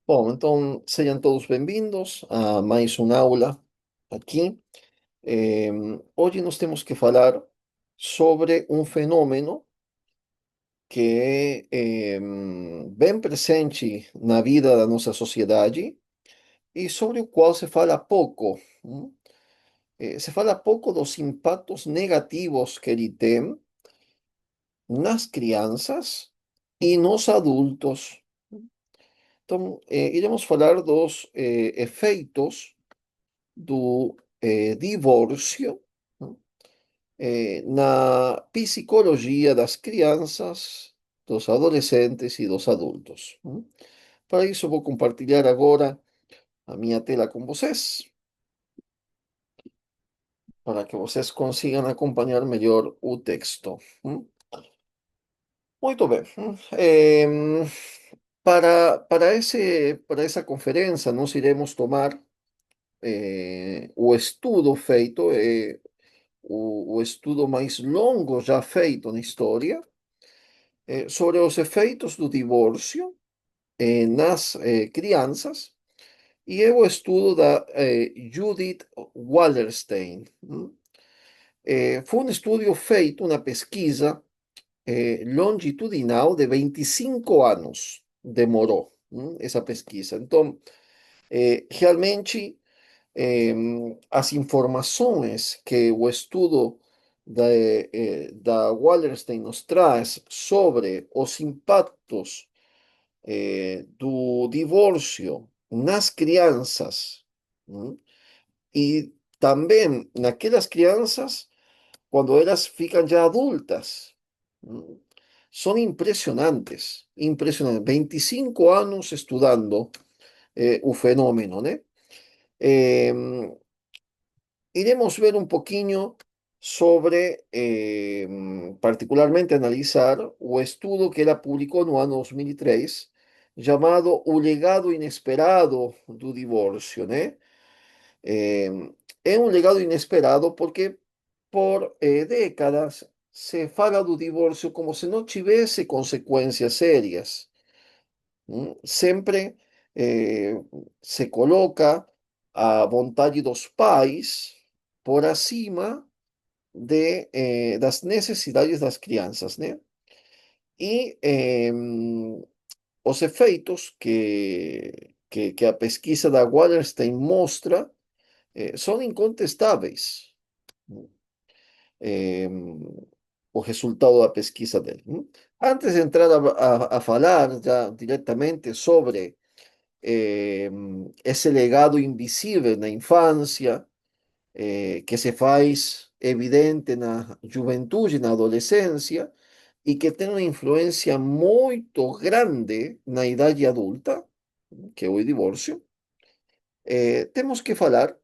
Bom, então sejam todos bem-vindos a mais uma aula aqui. Hoje nós temos que falar sobre um fenômeno que é bem presente na vida da nossa sociedade e sobre o qual se fala pouco. Se fala pouco dos impactos negativos que ele tem nas crianças e nos adultos. Então, iremos falar dos efeitos do divórcio, né, na psicologia das crianças, dos adolescentes e dos adultos. Para isso, vou compartilhar agora a minha tela com vocês, para que vocês consigam acompanhar melhor o texto. Muito bem. Para essa conferência, nós iremos tomar o estudo feito, o estudo mais longo já feito na história, sobre os efeitos do divórcio nas crianças, e é o estudo da Judith Wallerstein. Foi um estudo feito, uma pesquisa longitudinal de 25 anos, demorou essa pesquisa. Então, realmente, as informações que o estudo da Wallerstein nos traz sobre os impactos do divórcio nas crianças, e também naquelas crianças quando elas ficam já adultas. hum, São impressionantes, impressionantes. 25 anos estudando o fenômeno, né? Em, Iremos ver un poquinho sobre, particularmente analizar o estudo que ela publicou no ano 2003, chamado O Legado Inesperado do Divórcio, né? É um legado inesperado porque por décadas se fala do divórcio como se não tivesse consequências sérias. Sempre se coloca a vontade dos pais por acima das necessidades das crianças, né? E os efeitos que a pesquisa da Wallerstein mostra são incontestáveis. eh, o resultado da pesquisa dele. Antes de entrar a falar já diretamente sobre esse legado invisível na infância, que se faz evidente na juventude, na adolescência, e que tem uma influência muito grande na idade adulta, que é o divórcio, temos que falar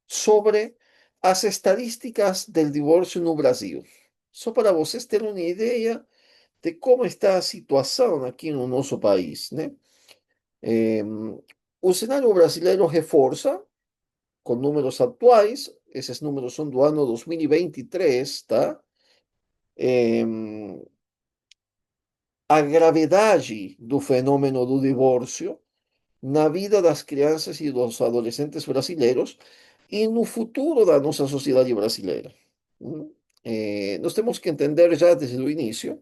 sobre as estatísticas do divórcio no Brasil. Só para vocês terem uma ideia de como está a situação aqui no nosso país, né? Eh, o cenário brasileiro reforça com números atuais, esses números são do ano 2023, tá? Eh, a gravidade do fenômeno do divórcio na vida das crianças e dos adolescentes brasileiros e no futuro da nossa sociedade brasileira. Nós temos que entender já desde o início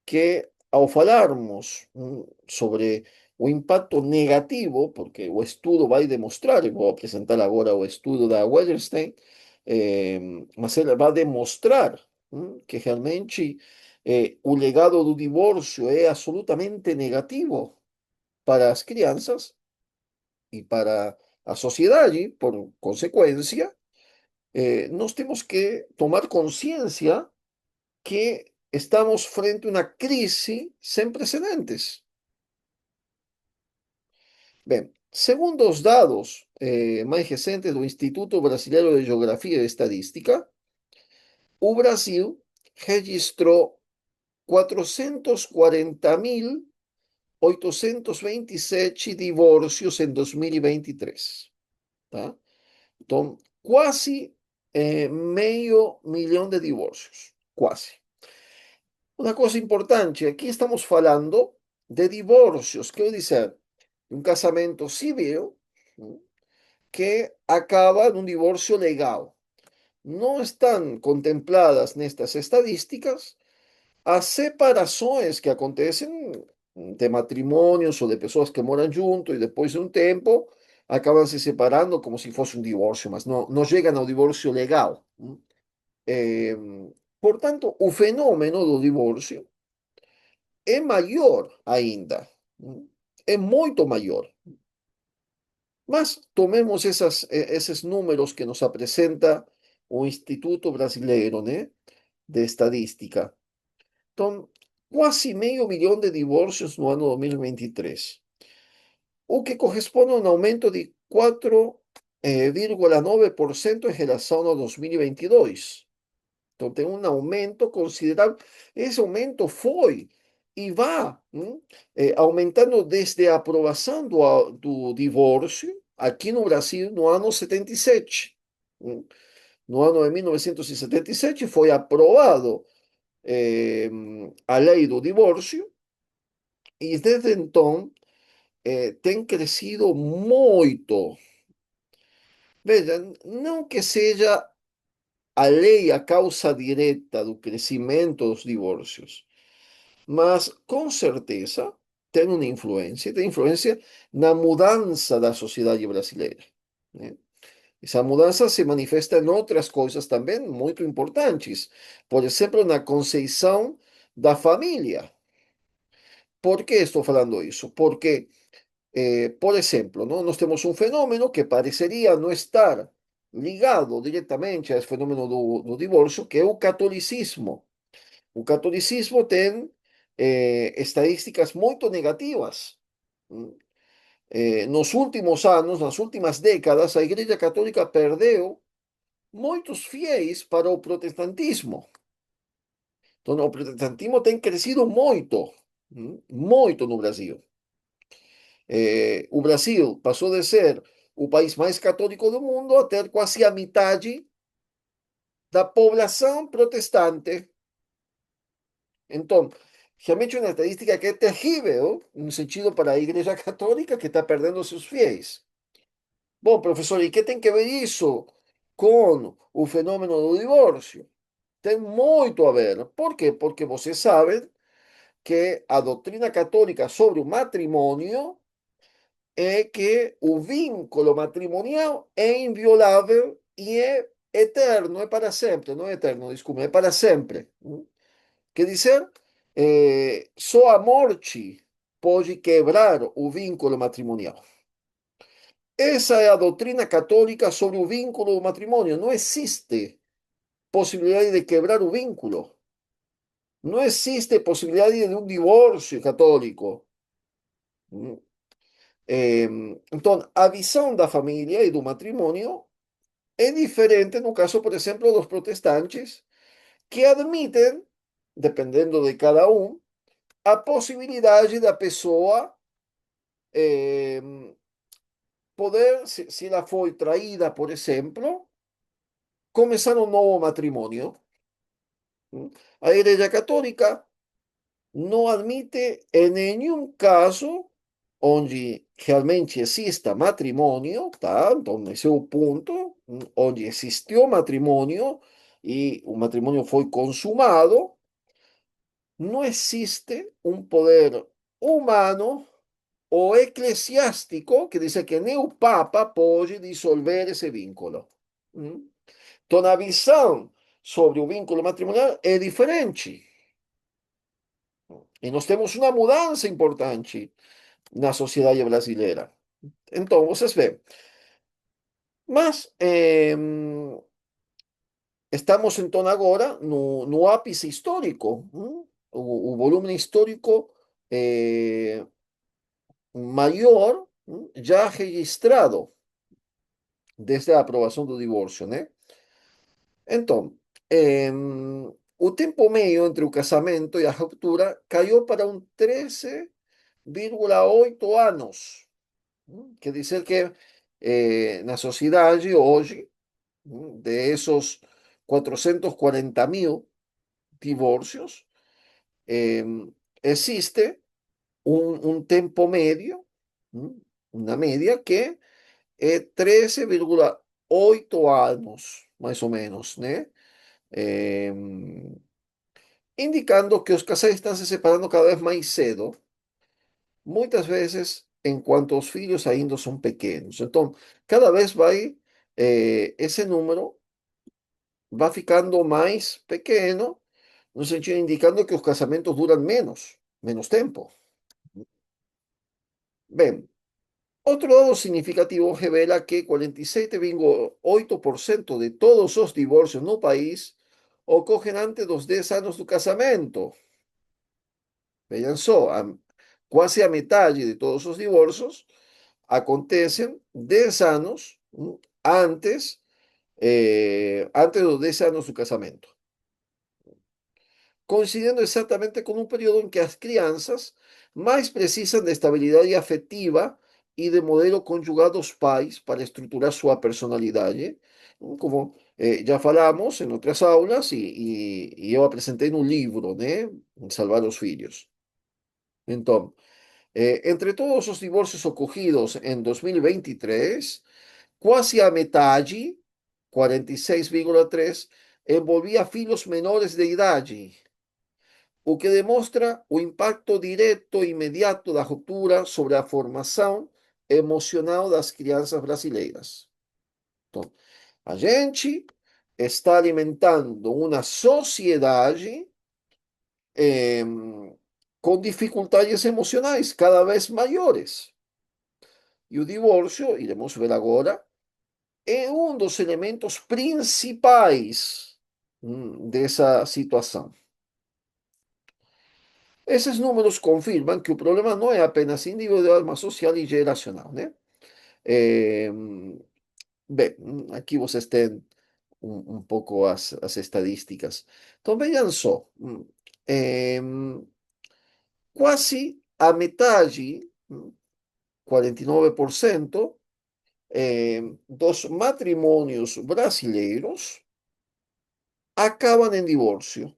que, ao falarmos sobre o impacto negativo, porque o estudo vai demonstrar, e vou apresentar agora o estudo da Wallerstein, mas ele vai demonstrar que realmente o legado do divórcio é absolutamente negativo para as crianças e para a sociedade, por consequência, nós temos que tomar consciência que estamos frente a uma crise sem precedentes. Bem, segundo os dados mais recentes do Instituto Brasileiro de Geografia e Estadística, o Brasil registrou 440.827 divórcios em 2023, tá? Então, quase meio milhão de divórcios, quase. Uma coisa importante, aqui estamos falando de divórcios, quero dizer, un casamento civil, ¿m? Que acaba en un divorcio legal. No están contempladas nestas estadísticas as separações que acontecem de matrimônios ou de pessoas que moram junto e depois de um tempo acabam se separando como se fosse um divórcio, mas não chegam ao divórcio legal. Eh, Portanto, o fenômeno do divórcio é maior ainda, é muito maior. Mas tomemos esses números que nos apresenta o Instituto Brasileiro, né, de Estadística. Então, quase meio milhão de divórcios no ano 2023, o que corresponde a um aumento de 4,9% em relação a 2022. Então, tem um aumento considerável. Esse aumento foi e vai aumentando desde a aprovação do divórcio aqui no Brasil no ano 77. No ano de 1977 foi aprovado eh, a lei do divórcio e desde então tem crescido muito. Veja, não que seja a lei a causa direta do crescimento dos divórcios, mas com certeza tem influência na mudança da sociedade brasileira, né? Essa mudança se manifesta em outras coisas também muito importantes. Por exemplo, na concepção da família. Por que estou falando isso? Porque, por exemplo, ¿no? Nós temos um fenômeno que pareceria não estar ligado diretamente a esse fenômeno do divórcio, que é o catolicismo. O catolicismo tem estadísticas muito negativas. Nos últimos anos, nas últimas décadas, a Igreja Católica perdeu muitos fiéis para o protestantismo. Então, o protestantismo tem crescido muito, muito no Brasil. O Brasil passou de ser o país mais católico do mundo a ter quase a metade da população protestante. Então, realmente é uma estadística que é terrível, no sentido para a Igreja Católica, que está perdendo seus fiéis. Bom, professor, e que tem que ver isso com o fenômeno do divórcio? Tem muito a ver. Por quê? Porque você sabe que a doutrina católica sobre o matrimônio é que o vínculo matrimonial é inviolável e é eterno, é para sempre, não é eterno, desculpe, é para sempre. Quer dizer, só a morte pode quebrar o vínculo matrimonial. Essa é a doutrina católica sobre o vínculo do matrimônio. Não existe possibilidade de quebrar o vínculo. Não existe possibilidade de um divórcio católico. Então, a visão da família e do matrimônio é diferente no caso, por exemplo, dos protestantes, que admitem, dependendo de cada um, a possibilidade da pessoa eh, poder, se ela foi traída, por exemplo, começar um novo matrimônio. A Igreja Católica não admite em nenhum caso onde realmente exista matrimônio, tá? Então, esse é o ponto, onde existiu matrimônio e o matrimônio foi consumado, não existe um poder humano ou eclesiástico que diz que nem o Papa pode dissolver esse vínculo. Então, a visão sobre o vínculo matrimonial é diferente. E nós temos uma mudança importante na sociedade brasileira. Então, vocês veem. Mas estamos então agora no ápice histórico, o volume histórico maior já registrado desde a aprovação do divórcio, né? Então, o tempo meio entre o casamento e a ruptura caiu para um 13,8 anos. Quer dizer que na sociedade hoje, de esos 440.000 divorcios, eh, existe un tempo medio ¿m? Una media que 13,8 anos, mais ou menos, né? Em, Indicando que os casais estão se separando cada vez mais cedo, muitas vezes enquanto os filhos ainda são pequenos. Então, cada vez vai, esse número vai ficando mais pequeno, no sentido indicando que os casamentos duram menos tempo. Bem, outro dado significativo revela que 47,8% de todos os divórcios no país ocorrem antes dos 10 anos do casamento. Vejam só, quase a metade de todos os divórcios acontecem 10 anos antes, antes dos 10 anos do casamento, coincidiendo exatamente con un periodo en que las crianzas más precisan de estabilidad afectiva y de modelo conjugal dos pais para estruturar su personalidad. Como ya falamos en otras aulas y yo presenté en un libro, ¿no? Salvar los Filhos. Entonces, entre todos los divorcios ocurridos en 2023, quase a metade, 46,3, envolvía filhos menores de idade, o que demonstra o impacto direto e imediato da ruptura sobre a formação emocional das crianças brasileiras. Então, a gente está alimentando uma sociedade eh, com dificuldades emocionais cada vez maiores. E o divórcio, iremos ver agora, é um dos elementos principais dessa situação. Esses números confirmam que o problema não é apenas individual, mas social e geracional, né? Eh, Bem, aqui vocês têm pouco as estatísticas. Então, vejam só, eh, quase a metade, 49%, dos matrimônios brasileiros acabam em divórcio.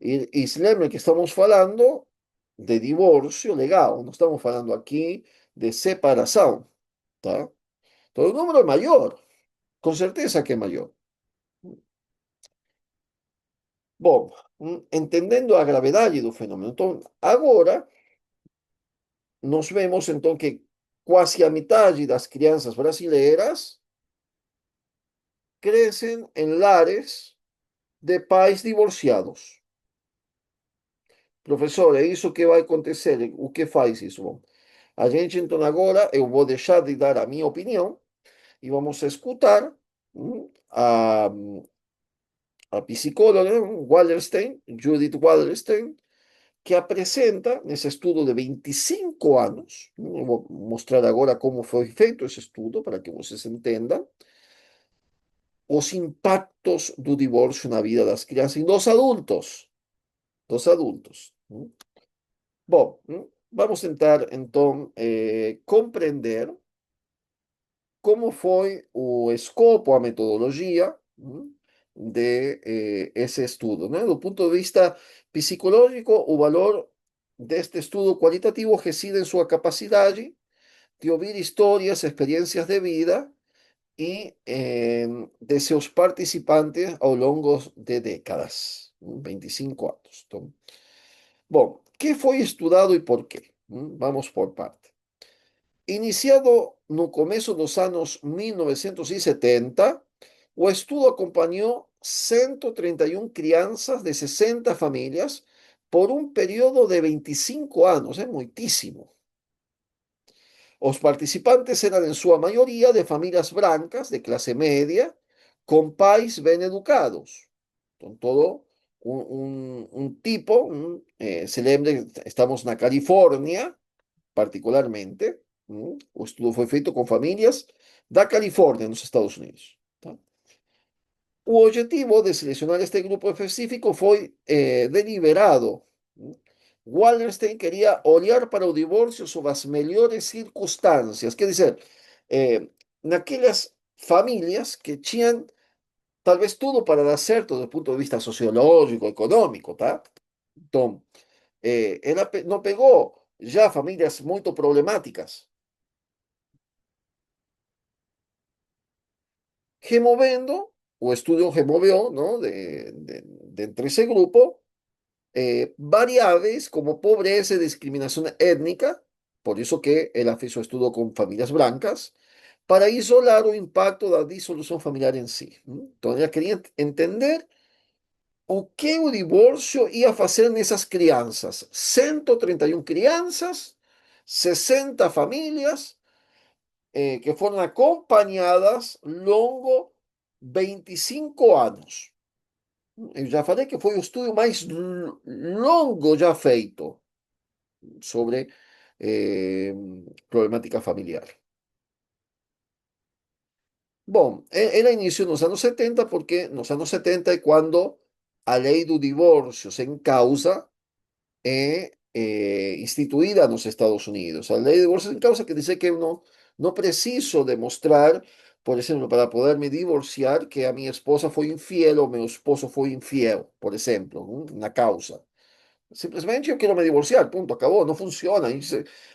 E se lembrem que estamos falando de divórcio legal, não estamos falando aqui de separação, tá? Então o número é maior, com certeza que é maior. Bom, entendendo a gravidade do fenômeno, então agora nós vemos então que quase a metade das crianças brasileiras crescem em lares de pais divorciados. Professor, é isso que vai acontecer? O que faz isso? Bom, a gente então agora, eu vou deixar de dar a minha opinião y vamos a escuchar a psicóloga Wallerstein, Judith Wallerstein, que presenta nesse estudo de 25 anos. Vou mostrar agora como foi feito esse estudo para que vocês entendam os impactos do divórcio na vida das crianças e dos adultos. Dos adultos. Bom, vamos tentar então compreender como foi o escopo, a metodologia de esse estudo, né? Do ponto de vista psicológico, o valor deste estudo qualitativo reside em sua capacidade de ouvir histórias, experiências de vida e de seus participantes ao longo de décadas, 25 anos. Então, bom, que foi estudado e por quê? Vamos por parte. Iniciado no começo dos anos 1970, o estudo acompanhou 131 crianças de 60 famílias por um período de 25 anos, é muitíssimo. Os participantes eram, em sua maioria, de famílias brancas, de classe média, com pais bem educados. Então, todo tipo, se lembre, estamos na Califórnia, particularmente, o estudo foi feito com famílias da Califórnia, nos Estados Unidos. Tá? O objetivo de selecionar este grupo específico foi deliberado. Wallerstein queria olhar para o divórcio sob as melhores circunstâncias, quer dizer, naquelas famílias que tinham talvez tudo para dar certo do ponto de vista sociológico, econômico, tá? Então, ela não pegou já famílias muito problemáticas. Removendo, o estudio removió, ¿no? De entre ese grupo variables como pobreza y discriminación étnica, por eso que él hizo estudio con familias blancas, para isolar o impacto da disolución familiar en sí. Entonces, ella quería entender o que o divórcio ia fazer nessas crianças. 131 crianças, 60 famílias que foram acompanhadas longo 25 anos. Eu já falei que foi o estudo mais longo já feito sobre eh, problemática familiar. Bom, ela iniciou nos anos 70 porque nos anos 70 é quando a lei do divórcio sem causa é instituída nos Estados Unidos. A lei de divórcio sem causa que diz que eu não preciso demonstrar, por exemplo, para poder me divorciar, que a minha esposa foi infiel ou meu esposo foi infiel, por exemplo, na causa. Simplesmente eu quero me divorciar, ponto, acabou, não funciona.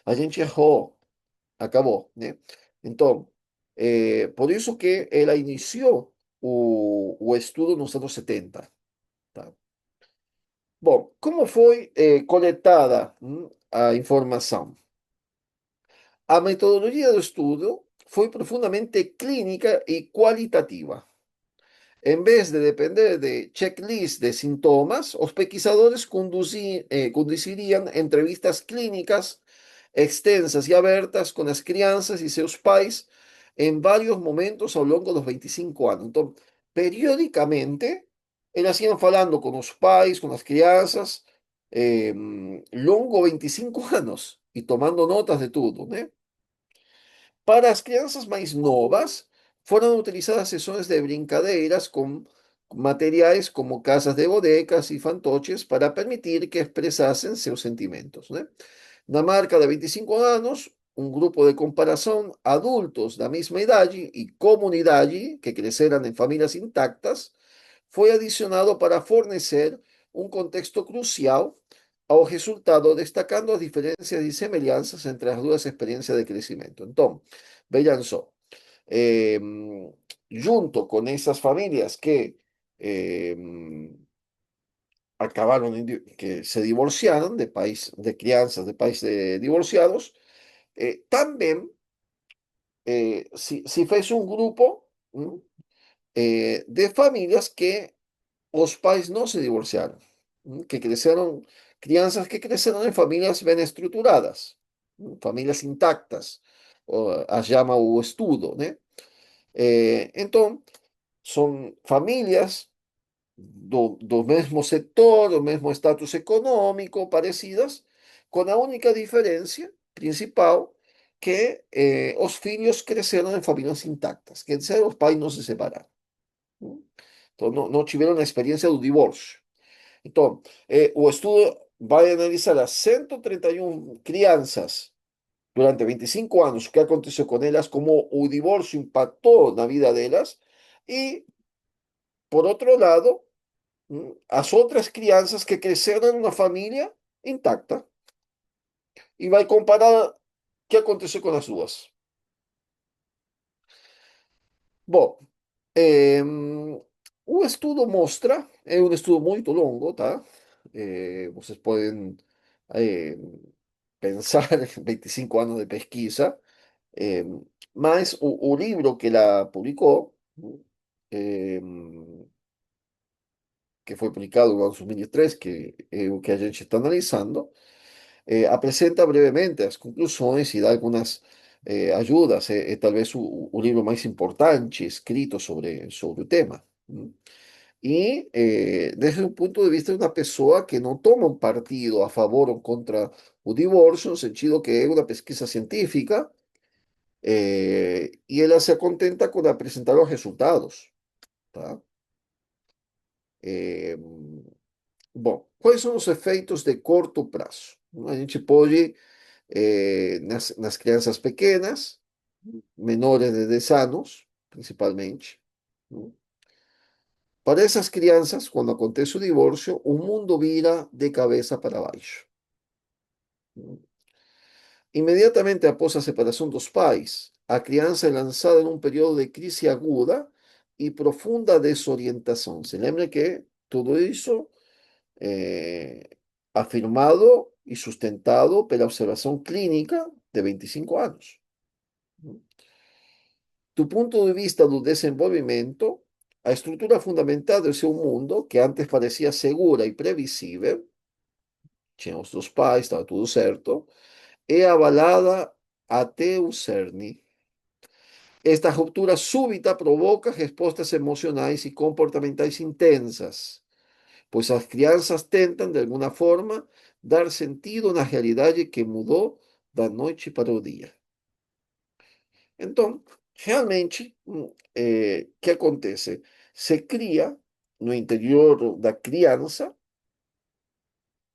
A gente errou, acabou, né? Então, por isso que ela iniciou o estudo nos anos 70, tá? Bom, como foi coletada a informação? A metodologia do estudo foi profundamente clínica e qualitativa. En vez de depender de checklist de sintomas, os pesquisadores conducirían entrevistas clínicas extensas y abiertas con las crianças y sus pais en varios momentos a lo largo de los 25 años. Entonces, periódicamente, elas iam falando con los pais, con las crianças, longo 25 anos, y tomando notas de todo, ¿no? Para as crianças mais novas, foram utilizadas sessões de brincadeiras com materiais como casas de bodecas e fantoches para permitir que expressassem seus sentimentos, né? Na marca de 25 anos, um grupo de comparação, adultos da mesma idade e comunidade que cresceram em famílias intactas, foi adicionado para fornecer um contexto crucial ao resultado, destacando as diferenças e semelhanças entre as duas experiências de crescimento. Então, vean só, eh, junto con esas familias que eh, acabaron, que se divorciaron de país, de crianzas de países divorciados, también si fuese un grupo de familias que los pais no se divorciaron, que crecieron, crianzas que crecieron en familias bien estructuradas, familias intactas, as llama o estudo, ¿no? Então, são famílias do mesmo setor, do mesmo status econômico, parecidas, com a única diferença principal que os filhos cresceram em famílias intactas, quer dizer, os pais não se separaram. Então, não tiveram a experiência do divórcio. Então, o estudo vai analisar as 131 crianças durante 25 anos o que aconteceu com elas, como o divórcio impactou na vida delas, e, por outro lado, as outras crianças que cresceram numa família intacta, e vai comparar o que aconteceu com as duas. Bom, o estudo mostra, é um estudo muito longo, tá? Vocês podem pensar em 25 anos de pesquisa, eh, mas o livro que ela publicou, eh, que foi publicado em 2003, que é o que a gente está analisando, apresenta brevemente as conclusões e dá algumas ajudas. É talvez o livro mais importante escrito sobre o tema. E, desde o ponto de vista de uma pessoa que não toma um partido a favor ou contra o divórcio, no sentido que é uma pesquisa científica, e ela se contenta com apresentar os resultados, tá? Eh, Bom, quais são os efeitos de curto prazo? A gente pode, nas crianças pequenas, menores de 10 anos, principalmente, né? Para essas crianças, quando acontece o divórcio, o mundo vira de cabeça para baixo, né? Imediatamente após a separação dos pais, a criança é lançada em um período de crise aguda e profunda desorientação. Se lembra que tudo isso é afirmado e sustentado pela observação clínica de 25 anos. Do ponto de vista do desenvolvimento, a estrutura fundamental do seu mundo, que antes parecia segura e previsível, tinha os dois pais, estava tudo certo, é abalada até o cerne. Esta ruptura súbita provoca respostas emocionais e comportamentais intensas, pois as crianças tentam, de alguma forma, dar sentido na realidade que mudou da noite para o dia. Então, realmente, que acontece? Se cria no interior da criança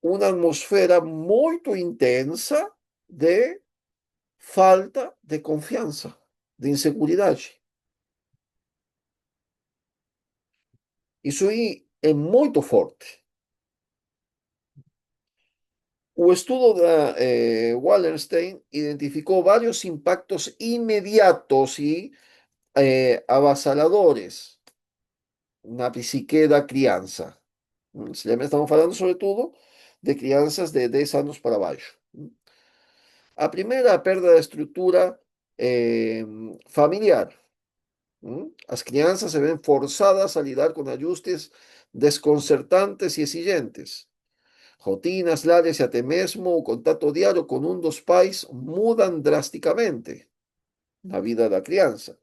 uma atmosfera muito intensa de falta de confiança, de inseguridade. Isso aí é muito forte. O estudo da Wallenstein identificou vários impactos imediatos e avassaladores na psique da criança. Se lembra, estamos falando sobretudo de crianças de 10 anos para baixo. A primeira, a perda da estrutura familiar. As crianças se ven forzadas a lidar con ajustes desconcertantes y exigentes. Rotinas, lares e até mesmo o contato diário com um dos pais mudam drasticamente na vida da criança.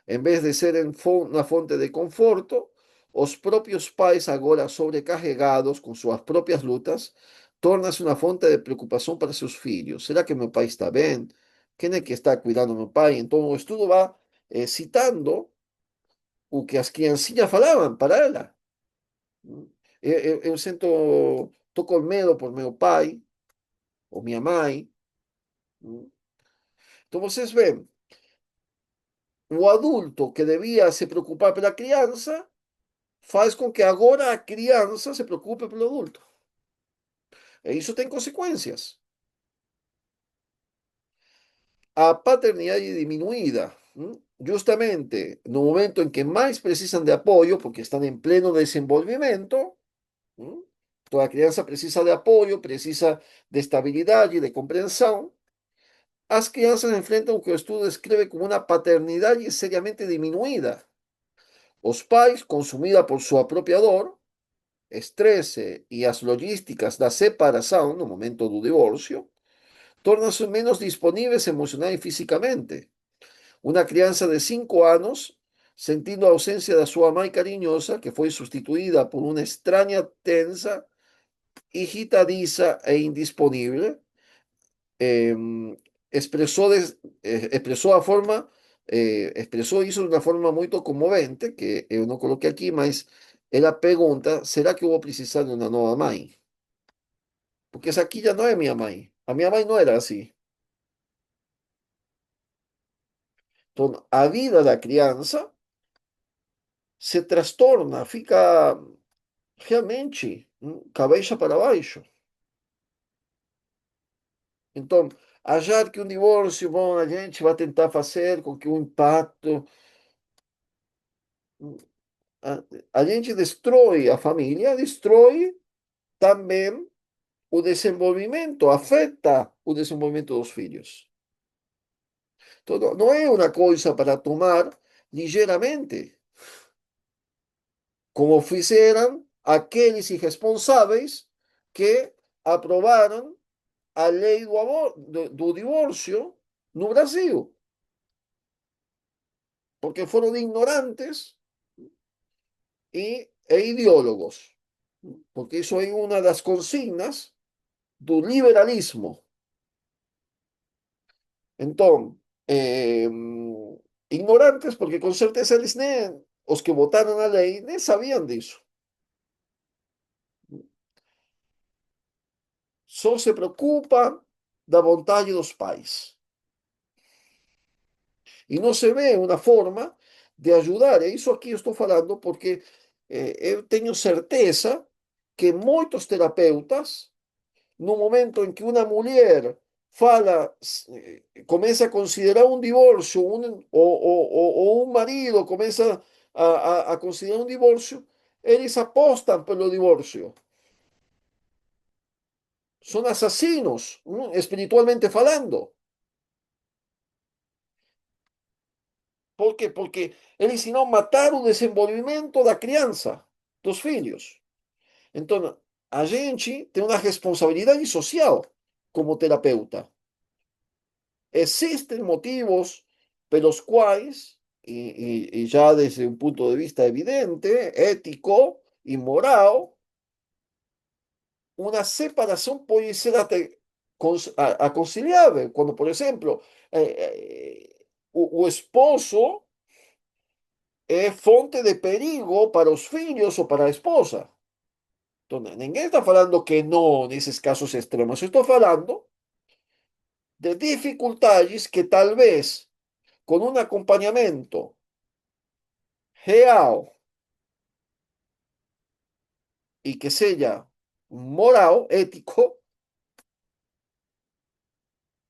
Em vez de serem uma fonte de conforto, os próprios pais, agora sobrecarregados com suas próprias lutas, tornam-se uma fonte de preocupação para seus filhos. Será que meu pai está bem? Quem é que está cuidando do meu pai? Então, o estudo vai citando o que as criancinhas falavam para ela. Eu sinto, estou com medo por meu pai ou minha mãe. Então, vocês veem, o adulto que devia se preocupar pela criança faz com que agora a criança se preocupe pelo adulto. E isso tem consequências. A paternidade diminuída, justamente no momento em que mais precisam de apoio, porque estão em pleno desenvolvimento, toda criança precisa de apoio, precisa de estabilidade, de compreensão. As crianças enfrentam o que o estudo descreve como uma paternidade seriamente diminuída. Os pais, consumida por sua própria dor, estresse e as logísticas da separação no momento do divórcio, tornam-se menos disponíveis emocional e fisicamente. Uma criança de 5 anos, sentindo a ausência da sua mãe carinhosa, que foi substituída por uma estranha tensa, irritadiza e indisponível, eh, expressou a forma, expressou isso de uma forma muito comovente, que eu não coloquei aqui, mas ela pergunta: será que eu vou precisar de uma nova mãe? Porque essa aqui já não é minha mãe. A minha mãe não era assim. Então, a vida da criança se transtorna, fica realmente cabeça para baixo. Então, achar que um divórcio, bom, a gente vai tentar fazer com que o impacto. A, a gente destrói a família, destrói também o desenvolvimento, afeta o desenvolvimento dos filhos. Então, não é uma coisa para tomar ligeiramente, como fizeram aqueles irresponsáveis que aprovaram a lei do divórcio no Brasil, porque foram ignorantes e ideólogos, porque isso é uma das consignas do liberalismo. Então, ignorantes, porque com certeza eles nem, os que votaram a lei nem sabiam disso. Só se preocupa da vontade dos pais. E não se vê uma forma de ajudar. É isso aqui eu estou falando porque eu tenho certeza que muitos terapeutas, no momento em que uma mulher fala, começa a considerar um divórcio, ou um marido começa a considerar um divórcio, eles apostam pelo divórcio. São assassinos, espiritualmente falando. Por quê? Porque eles não mataram o desenvolvimento da criança, dos filhos. Então, a gente tem uma responsabilidade social como terapeuta. Existen motivos pelos cuales, y ya desde un punto de vista evidente, ético y moral, una separación puede ser aconsiliável. Cuando, por ejemplo, o esposo es fonte de perigo para los filhos o para la esposa. Entonces, ninguém está falando que no en esos casos extremos. Estoy hablando de dificultades que tal vez con un acompañamiento real y que sea moral, ético,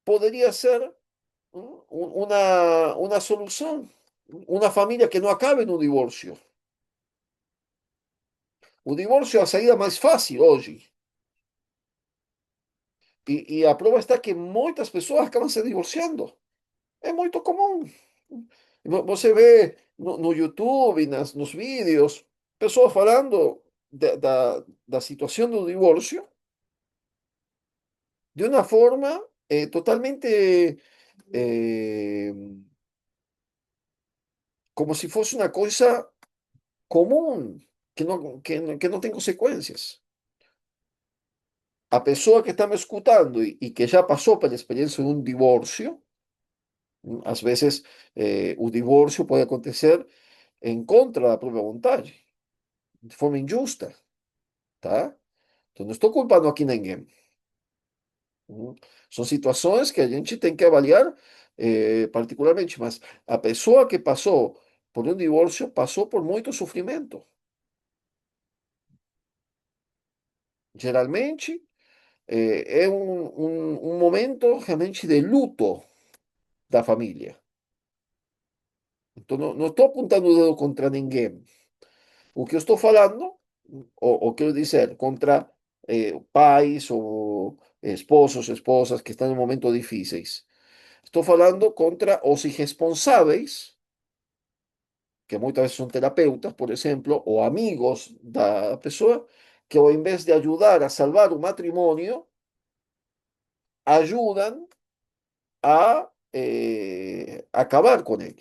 podría ser una solución, una familia que no acabe en un divorcio. O divorcio é a saída mais fácil hoje. E a prova está que muitas pessoas acabam se divorciando. É muito comum. Você vê no YouTube, nos vídeos, pessoas falando da situação do divórcio de uma forma totalmente eh, como si fuese una cosa común, que no tem consequências. A pessoa que está me escutando e que já passou pela experiência de um divórcio, às vezes o divórcio pode acontecer em contra da própria vontade, de forma injusta, tá? Então não estou culpando aqui ninguém. São situações que a gente tem que avaliar particularmente, mas a pessoa que passou por um divórcio passou por muito sofrimento. Geralmente é um momento realmente de luto da família. Então, não estou apontando o dedo contra ninguém. O que eu estou falando, ou quero dizer, contra pais ou esposos, esposas que estão em momentos difíceis. Estou falando contra os irresponsáveis, que muitas vezes são terapeutas, por exemplo, ou amigos da pessoa, que ao invés de ajudar a salvar o matrimônio, ajudam a acabar con él.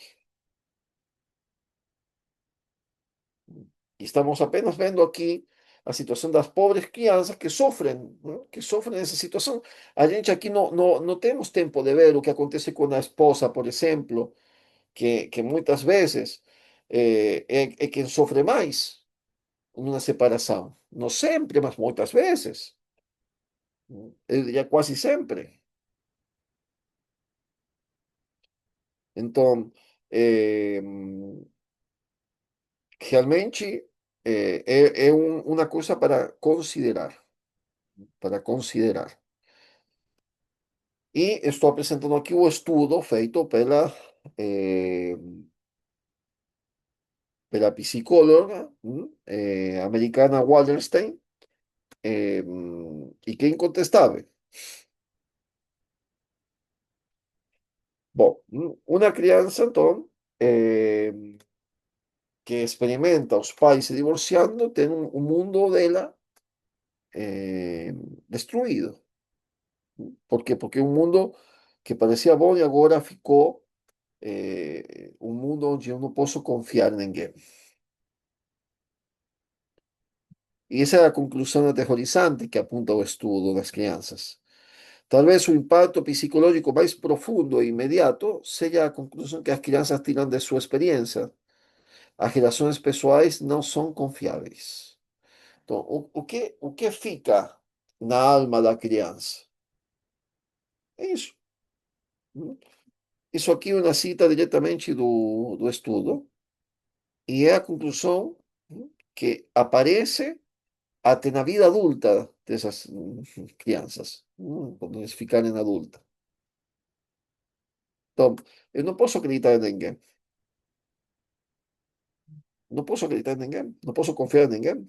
Y estamos apenas viendo aquí a situação das pobres crianças que sofrem, ¿no? Que sofrem essa situação. A gente aqui não temos tempo de ver o que acontece com a esposa, por exemplo, que muitas vezes é quem sofre mais numa separação. Não sempre, mas muitas vezes. Eu diria quase sempre. Então, eh, realmente é uma coisa para considerar, para considerar. E estou apresentando aqui o estudo feito eh, pela psicóloga americana Wallerstein, e que é incontestável. Bom, uma criança, então, eh, que experimenta os pais se divorciando, tem um mundo dela destruído. Por quê? Porque um mundo que parecia bom e agora ficou um mundo onde eu não posso confiar em ninguém. E essa é a conclusão aterrorizante que apunta o estudo das crianças. Talvez o impacto psicológico mais profundo e imediato seja a conclusão que as crianças tiram de sua experiência. As relações pessoais não são confiáveis. Então, o que fica na alma da criança? É isso. Isso aqui é uma cita diretamente do estudo, e é a conclusão que aparece até na vida adulta dessas crianças, quando eles ficarem adultas. Então, eu não posso acreditar em ninguém. Não posso acreditar em ninguém. Não posso confiar em ninguém.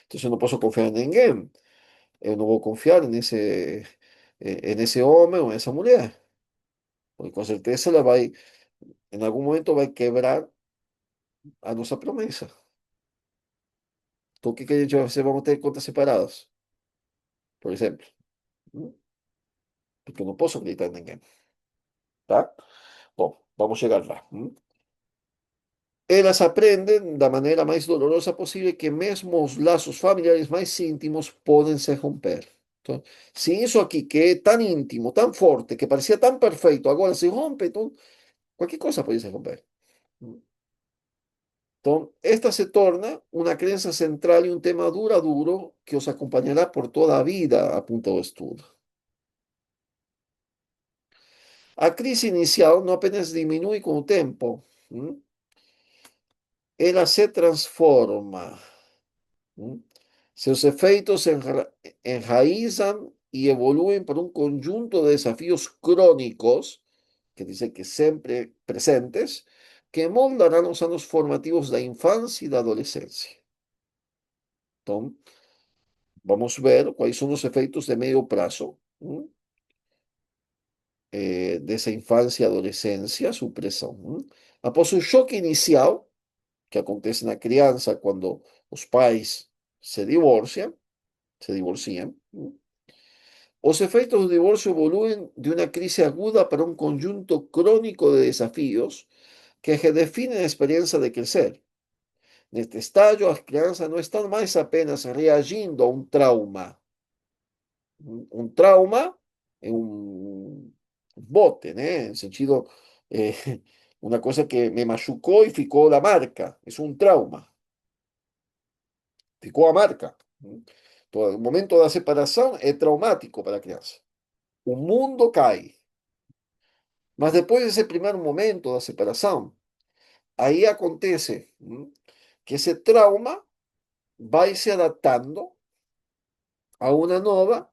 Então, se eu não posso confiar em ninguém, eu não vou confiar nesse homem ou nessa mulher. Porque com certeza ela vai, em algum momento, vai quebrar a nossa promessa. Então, o que que a gente vai fazer? Vamos ter contas separadas, por exemplo. ¿Mm? Porque eu não posso acreditar em ninguém. Tá? Bom, vamos chegar lá. ¿Mm? Elas aprendem da maneira mais dolorosa possível que mesmo os laços familiares mais íntimos podem se romper. Então, se isso aqui que é tão íntimo, tão forte, que parecia tão perfeito, agora se rompe, então qualquer coisa pode se romper. Então, esta se torna uma crença central e um tema duradouro que os acompanhará por toda a vida, apunta o estudo. A crise inicial não apenas diminui com o tempo, ela se transforma. Seus efeitos enraizam e evoluem por um conjunto de desafios crônicos, que dizem que sempre presentes, que moldarão os anos formativos da infância e da adolescência. Então, vamos ver quais são os efeitos de meio prazo dessa infância e adolescência, supressão. Após o choque inicial, que acontece na criança quando os pais se divorciam. Os efeitos do divórcio evoluem de uma crise aguda para um conjunto crônico de desafios que redefinem a experiência de crescer. Neste estágio, as crianças não estão mais apenas reagindo a um trauma. Um trauma é um bote, né? No sentido, eh, uma coisa que me machucou e ficou a marca. É um trauma. Ficou a marca. Então, o momento da separação é traumático para a criança. O mundo cai. Mas depois desse primeiro momento da separação, aí acontece que esse trauma vai se adaptando a uma nova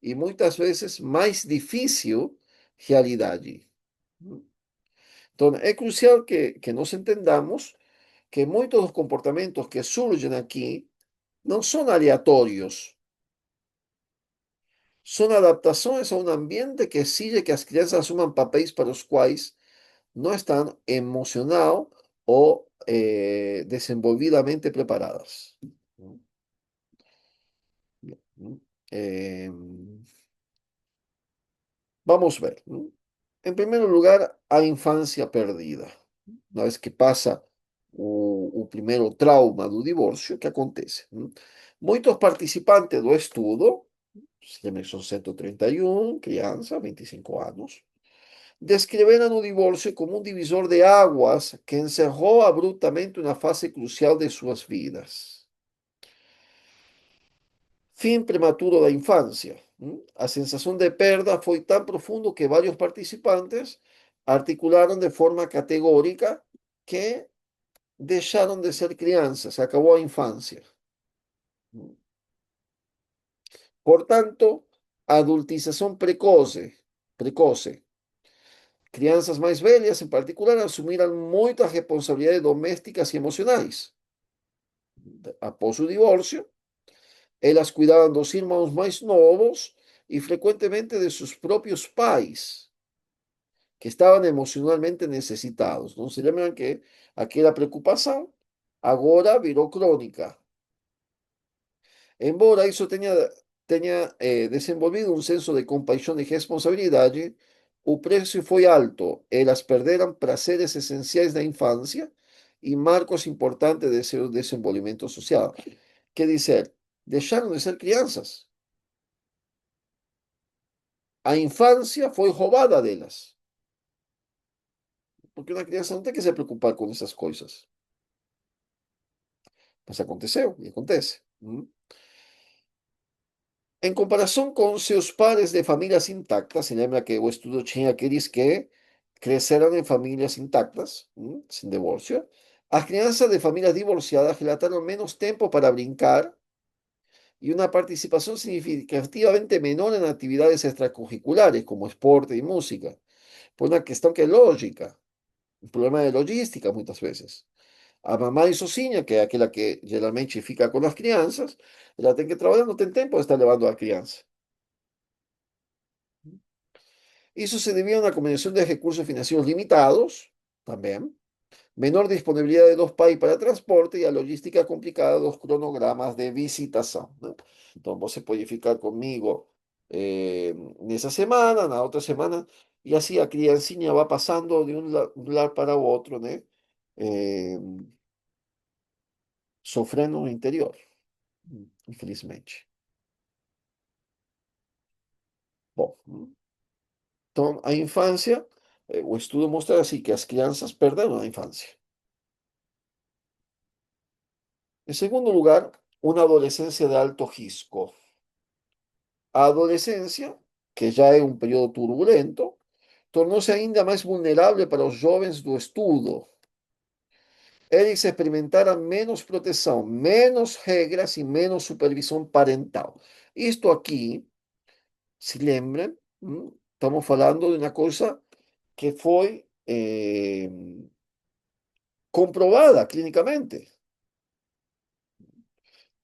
e muitas vezes mais difícil realidade. Então, é crucial que nós entendamos que muitos dos comportamentos que surgem aqui não são aleatórios, são adaptações a um ambiente que exige que as crianças assumam papéis para os quais não estão emocional ou desenvolvidamente preparadas. Eh, Vamos ver. En primer lugar, a infância perdida. Uma vez que passa o primeiro trauma do divórcio, que acontece? Muitos participantes do estudo, são 131 crianças, 25 anos, descreveram o divórcio como um divisor de águas que encerrou abruptamente uma fase crucial de suas vidas. Fim prematuro da infância. A sensação de perda foi tão profundo que vários participantes articularam de forma categórica que deixaram de ser crianças, acabou a infância. Portanto, a adultização precoce. Crianças mais velhas, em particular, assumiram muitas responsabilidades domésticas e emocionais. Após o divórcio, elas cuidavam dos irmãos mais novos e frequentemente de seus próprios pais, que estavam emocionalmente necessitados. Não se lembram que aquela preocupação agora virou crônica. Embora isso tenha desenvolvido um senso de compaixão e responsabilidade, o preço foi alto. Elas perderam prazeres essenciais da infância e marcos importantes de seu desenvolvimento social. Quer dizer, deixaram de ser crianças. A infância foi roubada delas. Porque uma criança não tem que se preocupar com essas coisas. Mas aconteceu e acontece. Em comparação com seus pares de famílias intactas, se lembra que o estudo tinha aqueles que cresceram em famílias intactas, sem divórcio. As crianças de famílias divorciadas relataram menos tempo para brincar e uma participação significativamente menor em atividades extracurriculares, como esporte e música. por una cuestión que es lógica, un problema de logística muchas veces. A mamá e sozinha, que é aquela que geralmente fica com as crianças, ela tem que trabalhar, não tem tempo de estar levando a criança. Isso se devia a uma combinação de recursos financeiros limitados, também, menor disponibilidade dos pais para transporte e a logística complicada dos cronogramas de visitação, né? Então, você pode ficar comigo nessa semana, na outra semana, e assim a criancinha vai passando de um lar para o outro, né? Eh, Sofrendo no interior, infelizmente. Bom, então a infância, o estudo mostra assim que as crianças perderam a infância. En segundo lugar, una adolescencia de alto risco. A adolescencia, que já é um período turbulento, tornou-se ainda mais vulnerável para os jovens do estudo. Eles experimentaram menos proteção, menos regras e menos supervisão parental. Isto aqui, se lembrem, estamos falando de uma coisa que foi comprovada clinicamente.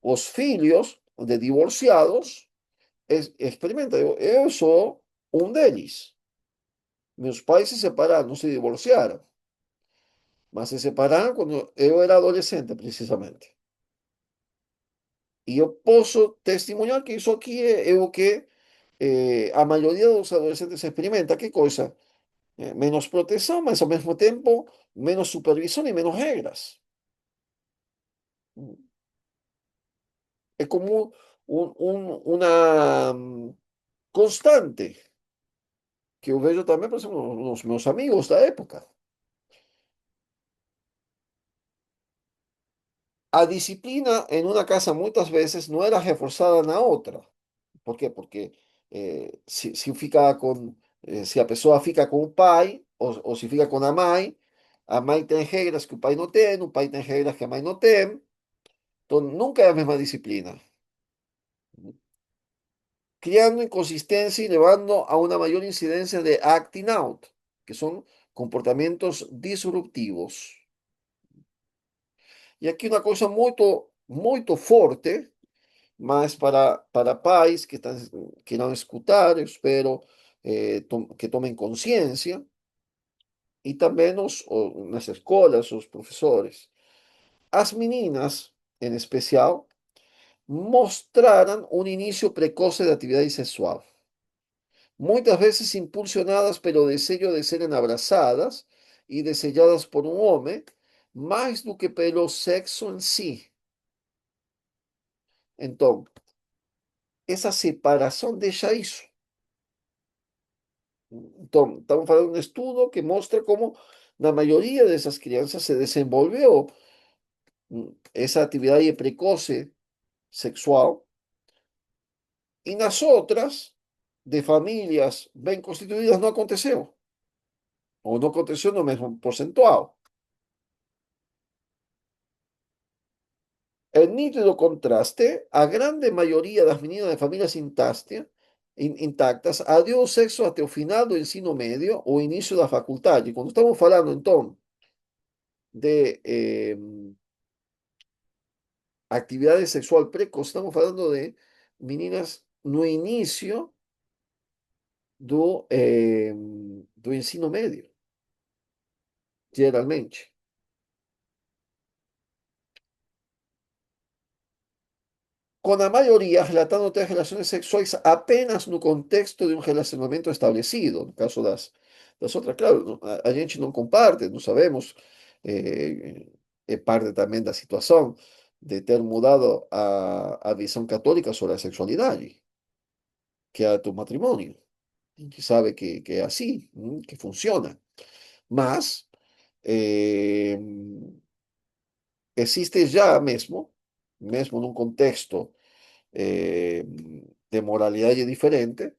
Os filhos de divorciados experimentam. Eu sou um deles. Meus pais se separaram, não se divorciaram, mas se separaram quando eu era adolescente, precisamente. E eu posso testemunhar que isso aqui é o que a maioria dos adolescentes experimenta. Que coisa? Menos proteção, mas ao mesmo tempo menos supervisão e menos regras. É como uma constante que eu vejo também, por exemplo, nos meus amigos da época. A disciplina en una casa muchas veces no era reforzada en la otra. Por quê? Porque se a pessoa fica com o pai, ou se fica com a mãe tem regras que o pai tem regras que a mãe não tem, então nunca é a mesma disciplina. Criando inconsistência e levando a uma maior incidência de acting out, que são comportamentos disruptivos. E aqui uma coisa muito, muito forte, mas para pais que não escutar, eu espero que tomem consciência, e também nas escolas, os professores. As meninas, em especial, mostraram um início precoce de atividade sexual, muitas vezes impulsionadas pelo desejo de serem abraçadas e desejadas por um homem, mais do que pelo sexo em si. Então, essa separação deixa isso. Então, estamos falando de um estudo que mostra como na maioria dessas crianças se desenvolveu essa atividade precoce sexual e nas outras, de famílias bem constituídas, não aconteceu, ou não aconteceu no mesmo percentual. En nítido contraste, a grande maioria das meninas de famílias intactas adiou o sexo até o final do ensino médio ou início da faculdade. Quando estamos falando, então, de actividade sexual precoce, estamos falando de meninas no início do ensino médio, geralmente. Com a maioria relatando ter relações sexuais apenas no contexto de um relacionamento estabelecido. No caso das outras, claro, a gente não comparte, não sabemos, é parte também da situação de ter mudado a visão católica sobre a sexualidade, que é do matrimônio. A gente sabe que é assim, que funciona. Mas eh, existe já mesmo num contexto eh, de moralidade diferente,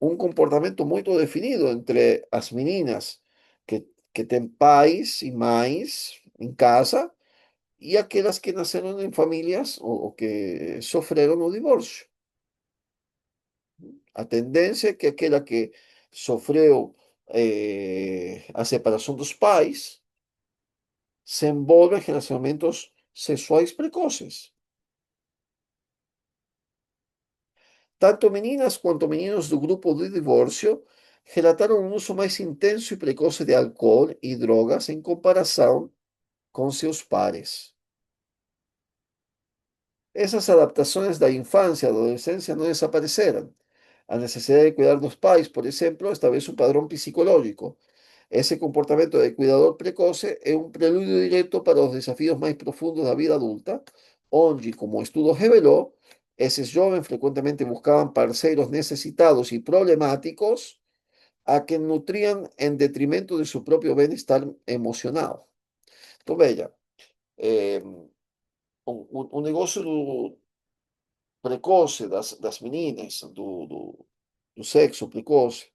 um comportamento muito definido entre as meninas que têm pais e mães em casa e aquelas que nasceram em famílias ou que sofreram o divórcio. A tendência é que aquela que sofreu a separação dos pais, se envolve em relacionamentos sexuais precoces. Tanto meninas quanto meninos do grupo de divórcio relataram um uso mais intenso e precoce de álcool e drogas em comparação com seus pares. Esas adaptaciones da infancia, adolescencia no desaparecieron. A necesidad de cuidar dos pais, por exemplo, establece un padrón psicológico. Ese comportamento de cuidador precoce é um prelúdio direto para os desafios mais profundos da vida adulta, onde, como o estudo revelou, esses jovens frequentemente buscavam parceiros necessitados e problemáticos a que nutriam em detrimento de seu próprio bem-estar emocional. Então, veja, eh, o negócio precoce das meninas, do sexo precoce.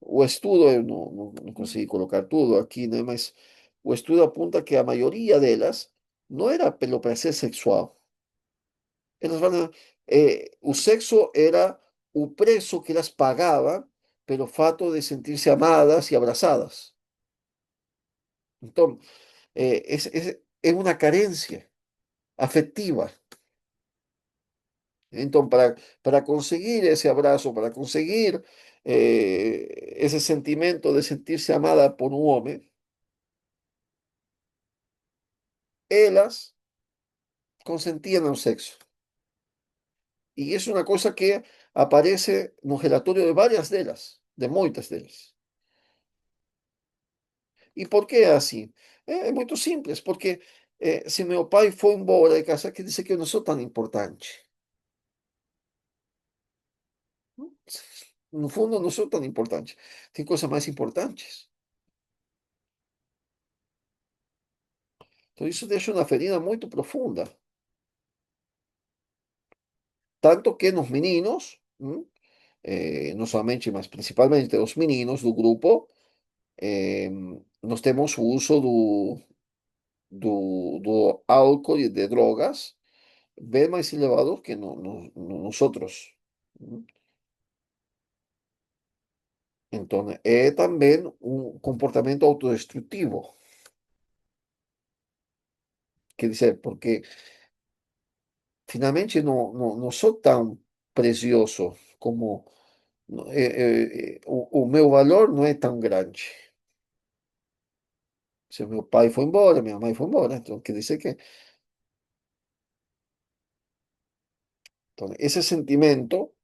O estudo, eu não consegui colocar tudo aqui, né? Mas o estudo apunta que a maioria delas não era pelo prazer sexual. Elas falam, o sexo era o preço que elas pagavam pelo fato de sentir-se amadas e abraçadas. Então, é uma carência afetiva. Então, para conseguir esse abraço, para conseguir esse sentimento de sentir-se amada por um homem, elas consentiam o sexo. E isso é uma coisa que aparece no relatório de várias delas, de muitas delas. E por que é assim? É muito simples, porque se meu pai foi embora de casa, quer dizer que eu não sou tão importante. No fundo, não sou tão importante. Tem coisas mais importantes. Então, isso deixa uma ferida muito profunda. Tanto que nos meninos, não somente, mas principalmente os meninos do grupo, eh, nós temos o uso do álcool e de drogas bem mais elevados que nós outros. Então, é também um comportamento autodestrutivo. Quer dizer, porque finalmente não sou tão precioso como. O meu valor não é tão grande. Se meu pai foi embora, minha mãe foi embora, então quer dizer que então, esse sentimento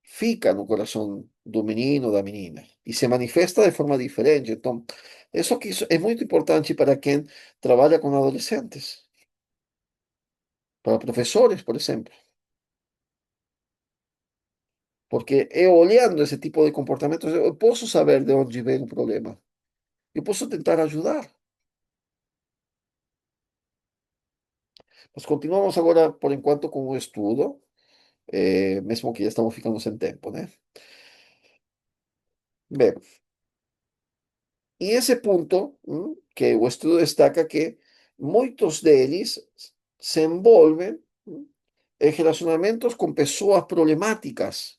fica no coração do menino ou da menina e se manifesta de forma diferente. Então, isso é muito importante para quem trabalha com adolescentes, para professores, por exemplo, porque eu olhando esse tipo de comportamentos, eu posso saber de onde vem o problema, eu posso tentar ajudar. Mas continuamos agora, por enquanto, com o estudo, mesmo que já estamos ficando sem tempo, né? Bem, e esse ponto, que o estudo destaca que muitos deles se envolvem en relacionamientos con personas problemáticas,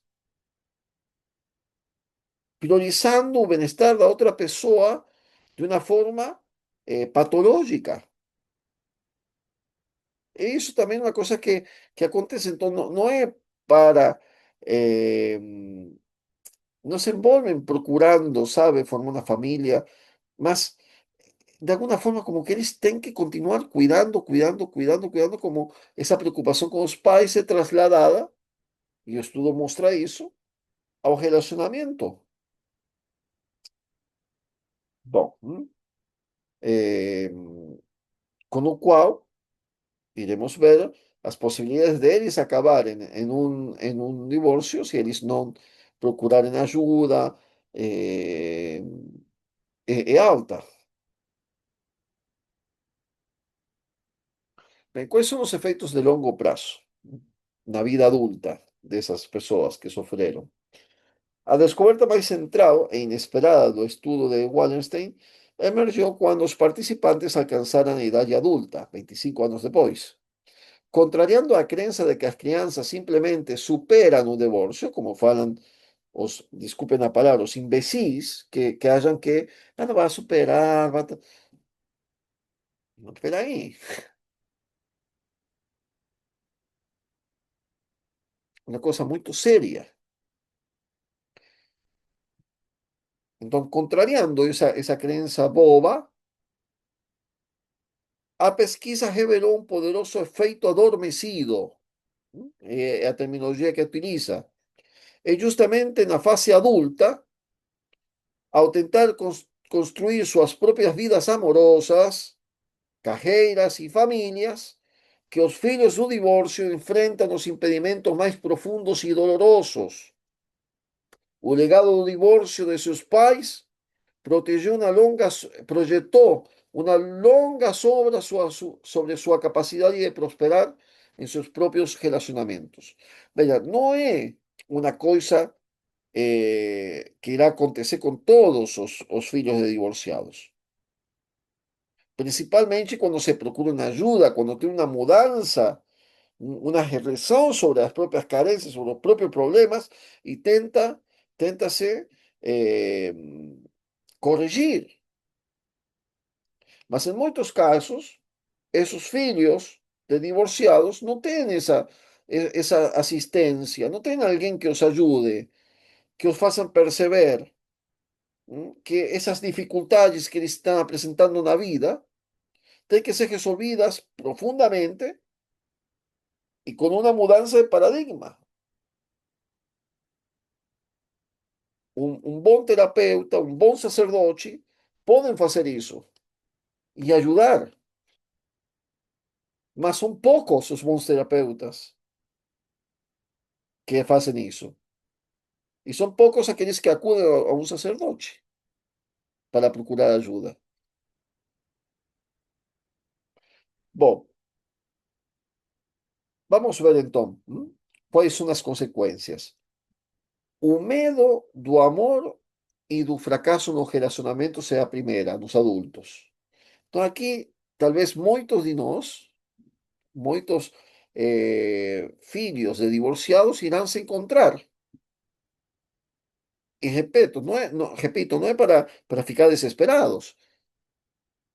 priorizando o bem-estar da outra pessoa de uma forma patológica. E isso também é uma coisa que acontece. Então, não é para. eh, não se envolvem procurando, sabe, formar uma família, mas de alguma forma como que eles têm que continuar cuidando, cuidando, cuidando, cuidando, como essa preocupação com os pais é trasladada, e o estudo mostra isso, ao relacionamento. Bom, eh, con lo cual iremos ver las posibilidades de eles acabarem en un divorcio si eles não procurarem ajuda é alta. Bem, quais são os efeitos de longo prazo na vida adulta dessas pessoas que sofreram? A descoberta mais central e inesperada do estudo de Wallenstein emergiu quando os participantes alcançaram a idade adulta, 25 anos depois. Contrariando a crença de que as crianças simplesmente superam o divórcio, como falam disculpen la palabra, os imbecis que hayan que, ah, no va a superar, no, espera ahí, una cosa muy seria. Entonces, contrariando esa creencia boba, a pesquisa reveló un poderoso efecto adormecido, la terminología que utiliza. Es justamente en la fase adulta, ao tentar construir sus propias vidas amorosas, carreiras y familias, que los filhos do divorcio enfrentan los impedimentos más profundos y dolorosos. O legado do divorcio de sus pais proyectó una longa sombra sobre su capacidad de prosperar en sus propios relacionamientos. Veja, no es una cosa que irá a acontecer con todos los filhos de divorciados. Principalmente cuando se procura una ayuda, cuando tiene una mudanza, una reflexión sobre las propias carencias, sobre los propios problemas y tenta se eh, corregir. Mas en muchos casos, esos filhos de divorciados no tienen esa asistencia, no tienen alguien que os ayude, que os façam perceber que esas dificultades que les están presentando en la vida tienen que ser resolvidas profundamente y con una mudanza de paradigma. Un buen terapeuta, un buen sacerdote pueden hacer eso y ayudar, mas son pocos os bons terapeutas que hacen eso. Y son pocos aquellos que acuden a un sacerdote para procurar ayuda. Bom, vamos ver entonces cuáles son las consecuencias. O medo do amor e do fracasso no relacionamento é a primeira, nos adultos. Então, aqui, talvez muitos de nós, muitos filhos de divorciados irão se encontrar. E repito, não é para ficar desesperados,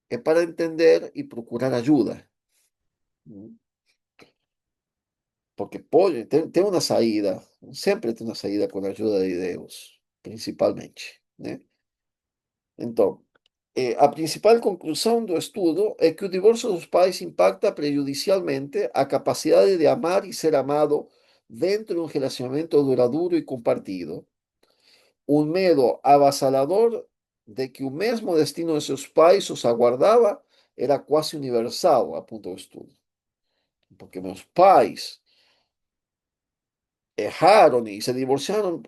é para entender e procurar ajuda. Porque pode, tem uma saída, sempre tem uma saída com a ajuda de Deus, principalmente, né? Então, a principal conclusão do estudo é que o divórcio dos pais impacta prejudicialmente a capacidade de amar e ser amado dentro de um relacionamento duradouro e compartido. Um medo avassalador de que o mesmo destino de seus pais os aguardava era quase universal, aponta o estudo. Porque meus pais erraram e se divorciaram,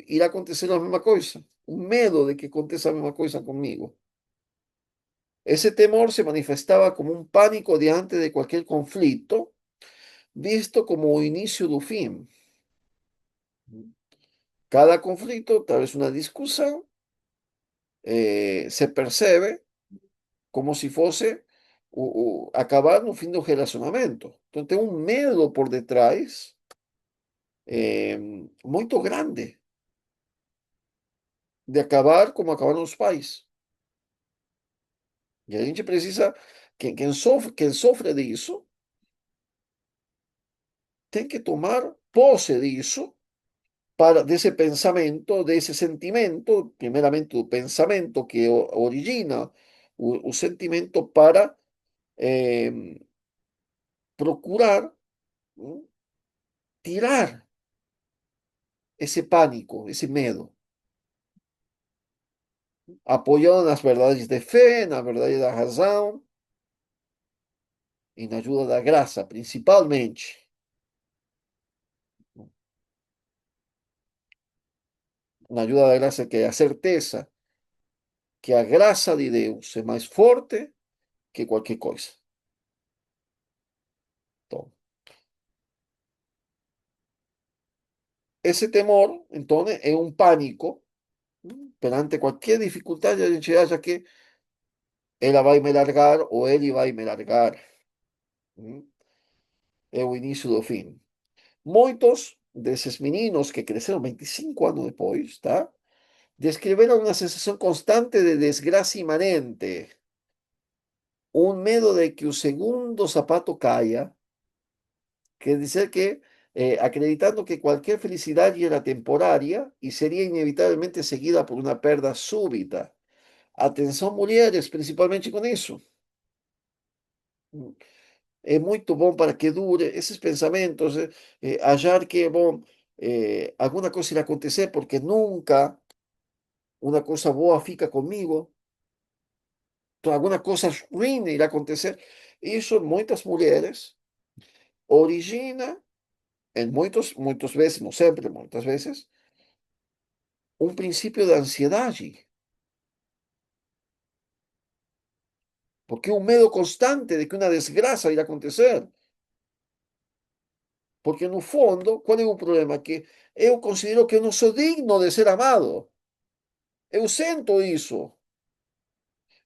irá acontecer a mesma coisa. O medo de que aconteça a mesma coisa comigo. Ese temor se manifestaba como un pánico diante de cualquier conflicto, visto como inicio del fin. Cada conflicto, tal vez una discusión, se percibe como si fuese acabar no fin de un relacionamiento. Entonces, tem un medo por detrás muy grande de acabar como acabaron los pais. Y a gente precisa, quien sofre de eso, tiene que tomar posse de eso de ese pensamiento, de ese sentimiento, primeramente el pensamiento que origina el sentimiento para eh, procurar tirar ese pánico, ese miedo, apoyado en las verdades de fe, en las verdades de la razón, en la ayuda de la gracia, principalmente. Na ayuda da graça que é a certeza que a graça de Deus é mais forte que qualquer coisa. Então, esse temor, então, é um pânico perante qualquer dificuldade, a gente acha que ela vai me largar ou ele vai me largar. É o início do fim. Muitos desses meninos que cresceram 25 anos depois, tá? Descreveram uma sensação constante de desgraça imanente, um medo de que o segundo sapato caia, quer dizer que acreditando que qualquer felicidade era temporária e seria inevitavelmente seguida por uma perda súbita. Atenção, mulheres, principalmente com isso. É muito bom para que dure esses pensamentos, achar que, bom, alguma coisa irá acontecer porque nunca uma coisa boa fica comigo, então alguma coisa ruim irá acontecer. Isso, muitas mulheres, origina, em muitas vezes, não sempre, muitas vezes, um princípio de ansiedade, porque um medo constante de que uma desgraça irá acontecer. Porque no fundo, qual é o problema? Que eu considero que eu não sou digno de ser amado. Eu sinto isso.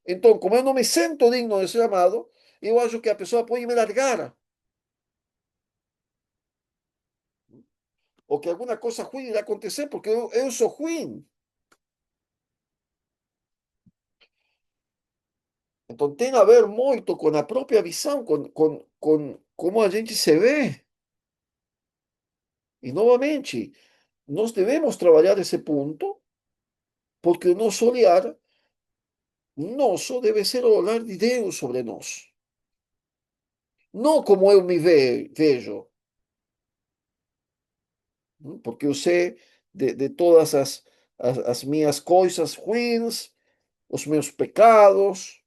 Então, como eu não me sinto digno de ser amado, eu acho que a pessoa pode me largar, ou que alguma coisa ruim irá acontecer, porque eu sou ruim. Então, tem a ver muito com a própria visão, com como a gente se vê. E, novamente, nós devemos trabalhar esse ponto, porque o nosso olhar, nosso, deve ser o olhar de Deus sobre nós. Não como eu me vejo, porque eu sei de todas as minhas coisas ruins, os meus pecados,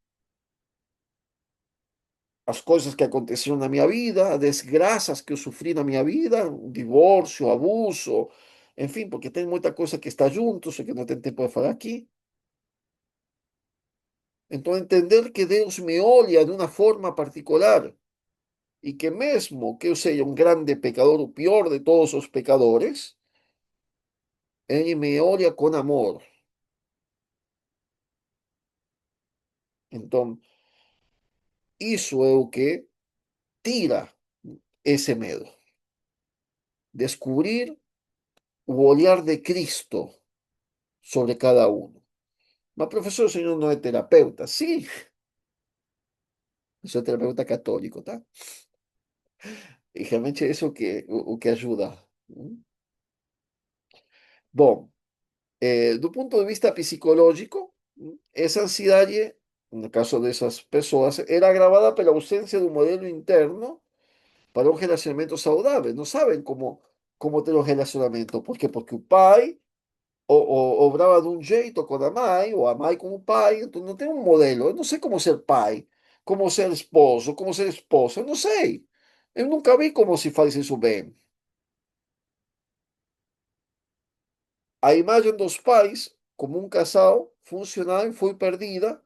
as coisas que aconteceram na minha vida, as desgraças que eu sofri na minha vida, divórcio, abuso, enfim, porque tem muita coisa que está junto, só que não tem tempo de falar aqui. Então, entender que Deus me olha de uma forma particular e que mesmo que eu seja um grande pecador, o pior de todos os pecadores, Ele me olha com amor. Então, isso é o que tira esse medo. Descubrir o olhar de Cristo sobre cada uno. Mas, professor, o senhor não é terapeuta? Sim, eu sou terapeuta católico, tá? E realmente é isso o que ajuda. Bom, do ponto de vista psicológico, essa ansiedade, no caso dessas pessoas, era agravada pela ausência de um modelo interno para um relacionamento saudável. Não sabem como ter um relacionamento. Por quê? Porque o pai obrava de um jeito com a mãe com o pai, então não tem um modelo. Eu não sei como ser pai, como ser esposo, como ser esposa, eu não sei. Eu nunca vi como se faz isso bem. A imagem dos pais, como um casal funcional, foi perdida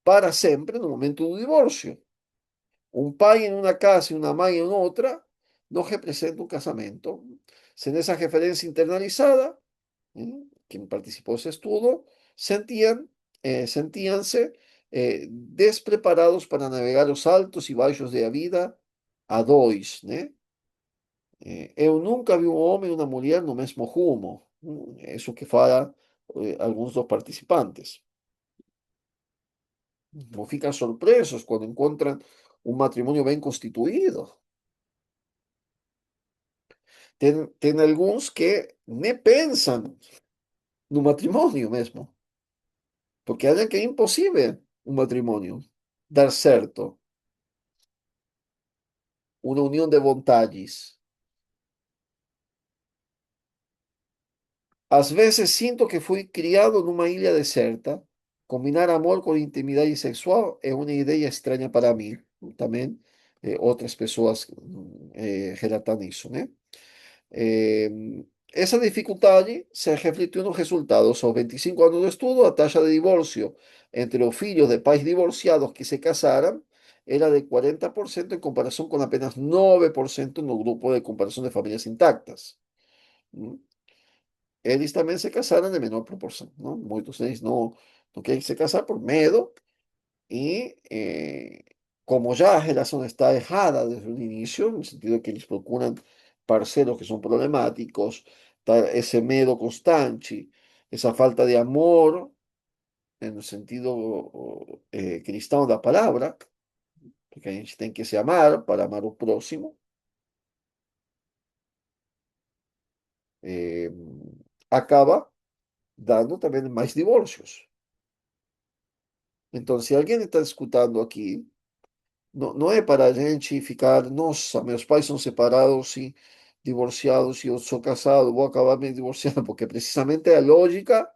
para sempre no momento do divórcio. Um pai em uma casa e uma mãe em outra não representa um casamento. Sem essa referência internalizada, quien participó de ese estudio, sentíanse despreparados para navegar los altos y bajos de la vida a dois, né? Eu nunca vi um homem e uma mulher no mesmo rumo. Isso que fala alguns dos participantes. Não ficam surpresos quando encontram um matrimônio bem constituído. Tem alguns que nem pensam no matrimônio mesmo. Porque acham que é impossível um matrimônio dar certo, uma união de vontades. Às vezes sinto que fui criado numa ilha deserta. Combinar amor com intimidade sexual é uma ideia estranha para mim. Também outras pessoas relatam isso, né? Eh, essa dificuldade se refletiu nos resultados. Aos 25 anos do estudo, a taxa de divórcio entre os filhos de pais divorciados que se casaram era de 40% em comparação com apenas 9% no grupo de comparação de famílias intactas. ¿Mm? Eles também se casaram de menor proporção, não? Muitos deles não querem se casar por medo e, como já a relação está errada desde o início, no sentido que eles procuram parceros que son problemáticos, ese medo constante, esa falta de amor en el sentido cristão da palavra, porque a gente tem que se amar para amar o próximo, eh, acaba dando também mais divórcios. Então, se alguém está escutando aqui, não, não é para a gente ficar, nossa, meus pais são separados e divorciados e eu sou casado, vou acabar me divorciando, porque precisamente é a lógica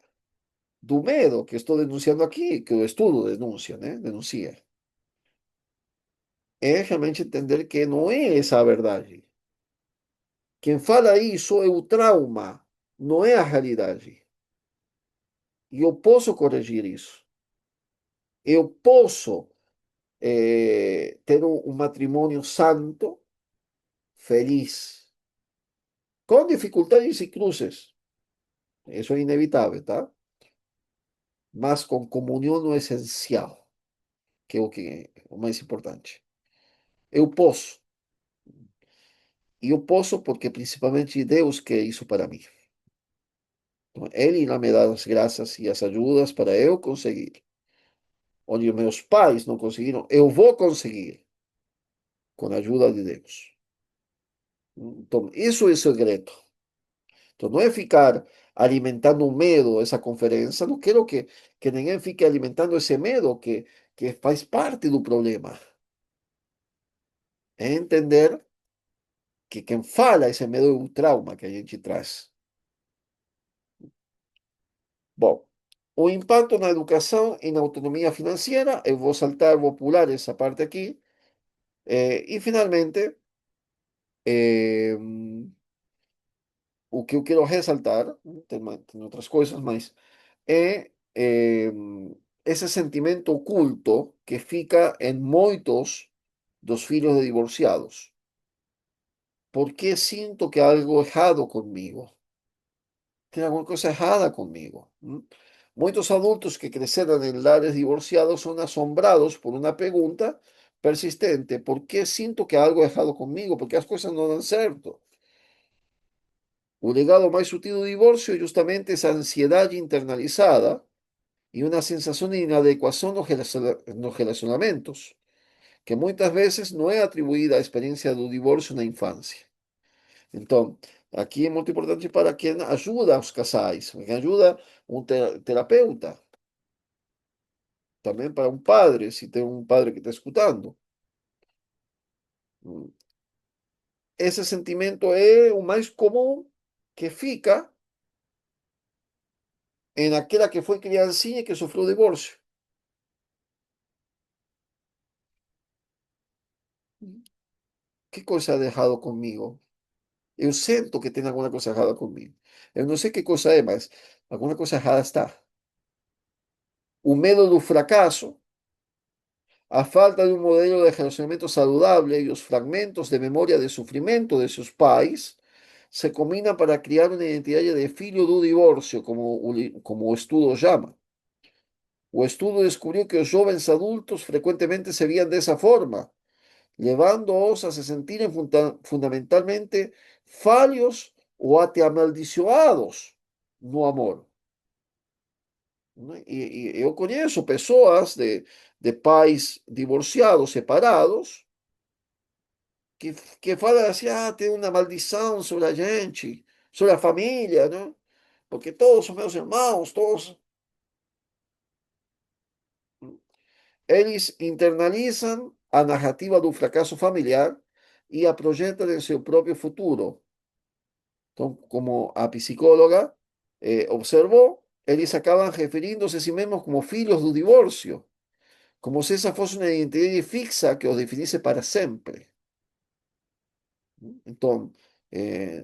do medo que estou denunciando aqui, que o estudo denuncia, né? Denuncia. É realmente entender que não é essa a verdade. Quem fala isso é o trauma, não é a realidade. E eu posso corrigir isso. Eu posso ter um matrimônio santo, feliz, com dificuldades e cruzes. Isso é inevitável, tá? Mas com comunhão no essencial, que é o mais importante. Eu posso. E eu posso porque principalmente Deus quer isso para mim. Então, Ele irá me dar as graças e as ajudas para eu conseguir. Onde meus pais não conseguiram, eu vou conseguir com a ajuda de Deus. Então, isso é o segredo. Então, não é ficar alimentando o medo, essa conferência. Não quero que ninguém fique alimentando esse medo que faz parte do problema. É entender que quem fala esse medo é o trauma que a gente traz. Bom, o impacto na educação e na autonomia financeira, eu vou saltar, vou pular essa parte aqui. E, finalmente, eh, o que eu quero ressaltar, tem outras coisas, mas é esse sentimento oculto que fica em muitos dos filhos de divorciados. ¿Por qué siento que algo errado conmigo? Tem alguma coisa errada comigo. Muitos adultos que cresceram em lares divorciados são assombrados por uma pergunta persistente: ¿por que sinto que há algo errado comigo? Porque as coisas não dão certo. O legado mais sutil do divórcio é justamente essa ansiedade internalizada e uma sensação de inadequação nos relacionamentos, que muitas vezes não é atribuída à experiência do divórcio na infância. Então, aqui é muito importante para quem ajuda os casais, quem ajuda um terapeuta, também para um padre, se tem um padre que está escutando. Esse sentimento é o mais comum que fica em aquela que foi criancinha e que sofreu divórcio. Que coisa de errado comigo? Eu sinto que tem alguma coisa errada comigo. Eu não sei que coisa é, mas alguma coisa errada está. O medo do fracasso, a falta de um modelo de relacionamento saudável e os fragmentos de memória de sofrimento de seus pais se combinam para criar uma identidade de filho do divórcio, como o estudo chama. O estudo descobriu que os jovens adultos frequentemente se vían dessa forma, levando-os a se sentirem fundamentalmente falhos ou até amaldiçoados no amor. Né? E eu conheço pessoas de pais divorciados, separados, que falam assim: ah, tem uma maldição sobre a gente, sobre a família, né? Porque todos são meus irmãos, todos. Eles internalizam a narrativa do fracasso familiar e a projetam em seu próprio futuro. Então, como a psicóloga observou, eles acabam referindo-se a si mesmos como filhos do divórcio, como se essa fosse uma identidade fixa que os definisse para sempre. Então, eh,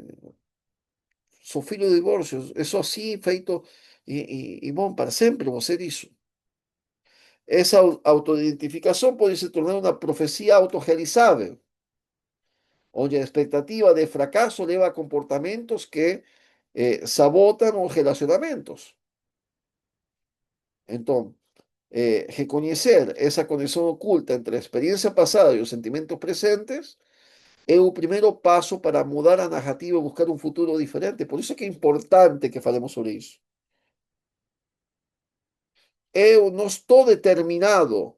sou filho do divórcio, é só assim feito, e bom, para sempre vou ser isso. Essa autoidentificação pode se tornar uma profecia autorrealizável, onde a expectativa de fracasso leva a comportamentos que sabotam os relacionamentos. Então, reconhecer essa conexão oculta entre a experiência passada e os sentimentos presentes é o primeiro passo para mudar a narrativa e buscar um futuro diferente. Por isso é que é importante que falemos sobre isso. Eu não estou determinado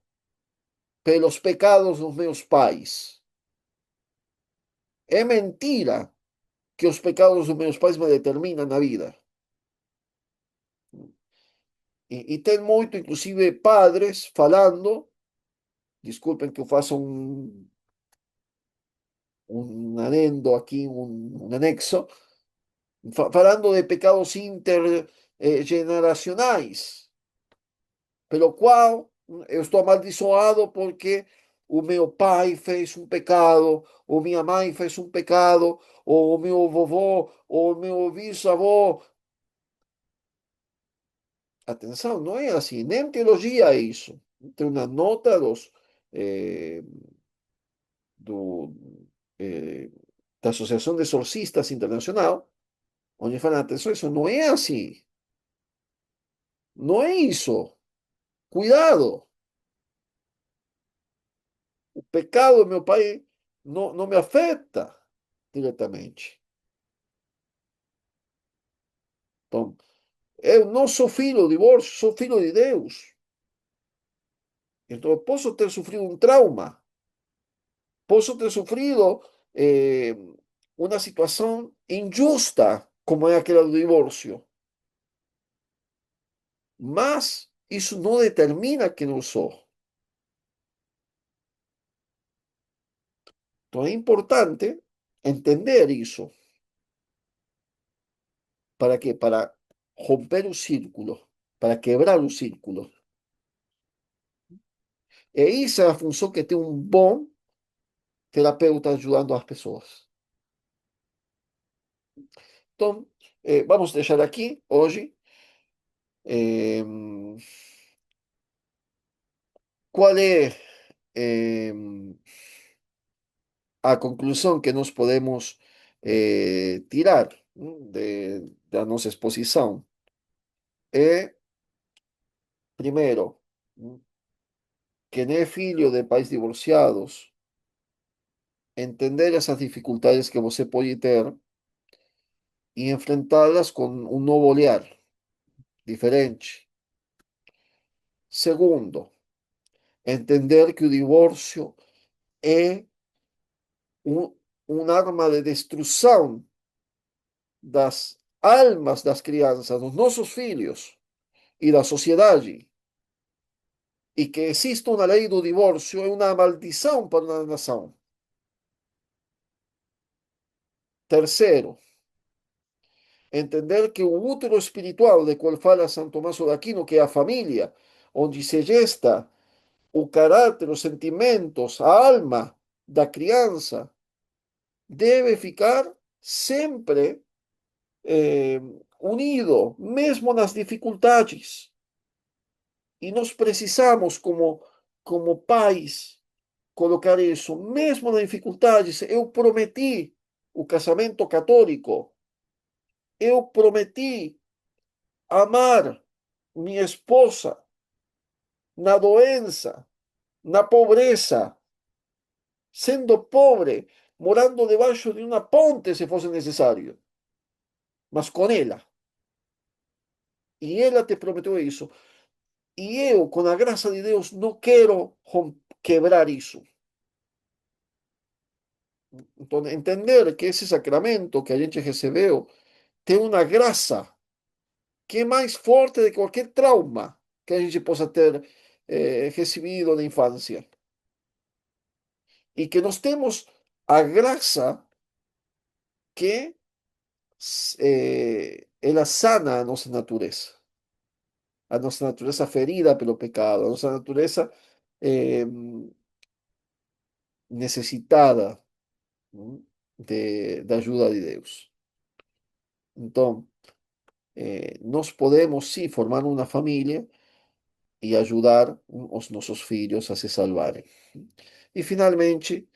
pelos pecados dos meus pais. É mentira que os pecados dos meus pais me determinam na vida. E tem muito, inclusive, padres falando, desculpem que eu faça un adendo aquí, un anexo, falando de pecados intergeneracionais, pelo qual eu estou amaldiçoado porque o meu pai fez um pecado, ou minha mãe fez um pecado, ou o meu vovô, ou o meu bisavô. Atenção, não é assim, nem teologia é isso. Tem uma nota eh, do, eh, da Associação de Exorcistas Internacional, onde falam, atenção, isso não é assim, não é isso. Cuidado, o pecado do meu pai não me afeta diretamente. Então, eu não sou filho do divórcio, sou filho de Deus. Então, eu posso ter sofrido um trauma, posso ter sofrido uma situação injusta, como é aquela do divórcio, mas isso não determina quem eu sou. Então, é importante entender isso. ¿Para qué? Para romper o círculo, para quebrar o círculo. E essa é a função que tem um bom terapeuta ajudando as pessoas. Então, vamos deixar aqui hoje. eh, qual é eh, a conclusão que nós podemos tirar da nossa exposição? É, primeiro, quem é filho de pais divorciados, entender essas dificuldades que você pode ter y enfrentarlas con un nuevo olhar diferente. Segundo, entender que o divórcio é um, um arma de destruição das almas das crianças, dos nossos filhos e da sociedade. E que existe uma lei do divórcio é uma maldição para uma nação. Terceiro, entender que o útero espiritual de qual fala São Tomás de Aquino, que é a família, onde se gesta o caráter, os sentimentos, a alma da criança, deve ficar sempre unido, mesmo nas dificuldades. E nós precisamos, como pais, colocar isso, mesmo nas dificuldades. Eu prometi o casamento católico, eu prometi amar minha esposa na doença, na pobreza, sendo pobre, morando debaixo de uma ponte, se fosse necessário, mas com ela. E ela te prometeu isso. E eu, com a graça de Deus, não quero quebrar isso. Então, entender que esse sacramento que a gente recebeu tem uma graça que é mais forte de qualquer trauma que a gente possa ter recebido na infância. E que nós temos a graça que ela sana a nossa natureza ferida pelo pecado, a nossa natureza eh, necessitada, da ajuda de Deus. Então, nós podemos sim formar uma família e ajudar os nossos filhos a se salvarem. E, finalmente,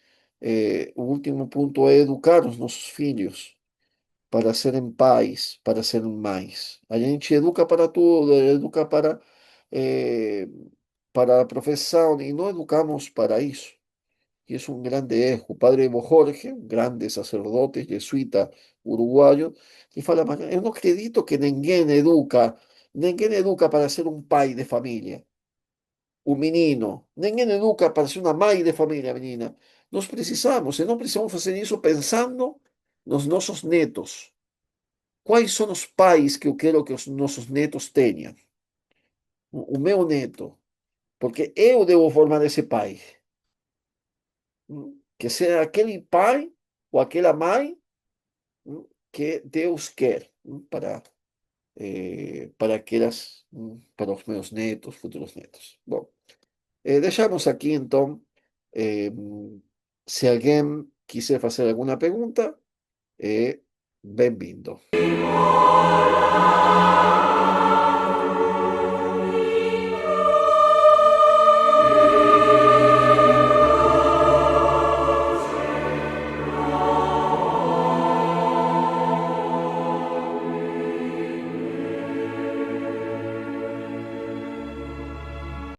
o último ponto é educar os nossos filhos para serem pais, para serem mães. A gente educa para tudo, educa eh, para a profissão, e não educamos para isso. y es un grande ejo. Padre Evo Jorge, un grande sacerdote jesuita uruguayo, e fala, eu não acredito que ninguém educa para ser um pai de família, um menino. Ninguém educa para ser uma mãe de família, menina. Nós precisamos, e não precisamos fazer isso pensando nos nossos netos. Quais são os pais que eu quero que os nossos netos tenham? O meu neto, porque eu devo formar esse pai. Que seja aquele pai ou aquela mãe que Deus quer para aquelas, para os meus netos, futuros netos. Bom, deixamos aqui então. eh, Se alguém quiser fazer alguma pergunta, bem-vindo.